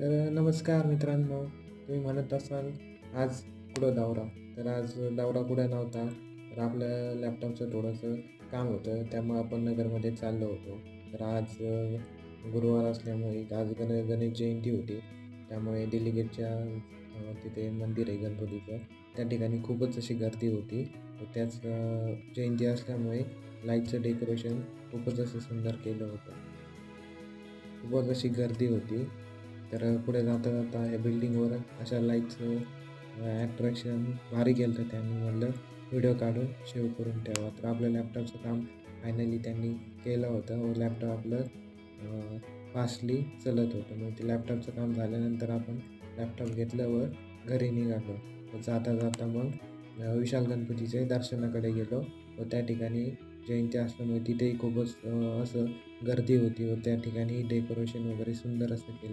तर नमस्कार मित्रांनो. तुम्ही म्हणत असाल आज कुठं दौरा? तर आज दौरा कुठं नव्हता. तर आपल्या लॅपटॉपचं थोडंसं काम होतं. त्यामुळे आपण नगरमध्ये चाललो होतो. तर आज गुरुवार असल्यामुळे आज गणेश जयंती होती. त्यामुळे दिल्ली गेटच्या तिथे मंदिर आहे गणपतीचं. त्या ठिकाणी खूपच अशी गर्दी होती. व त्याच जयंती असल्यामुळे लाईटचं डेकोरेशन खूपच असं सुंदर केलं होतं. खूपच अशी गर्दी होती. तर पुढे जाता-जाता या बिल्डिंगवर अशा लाईट्सचं अट्रॅक्शन भारी केलं होतं त्यांनी. म्हटलं व्हिडिओ काढून सेव्ह करून ठेवा. तर आपलं लॅपटॉपचं काम फायनली त्यांनी केलं होतं व लॅपटॉप आपलं फास्टली चालत होतं. मग ते लॅपटॉपचं काम झाल्यानंतर आपण लॅपटॉप घेतलं व घरी निघालो. व जाता-जाता मग विशाल गणपतीच्या दर्शनाकडे गेलो व त्या ठिकाणी जयंती असल्यामुळे तिथेही खूपच असं गर्दी होती व त्या ठिकाणी डेकोरेशन वगैरे सुंदर असं केलं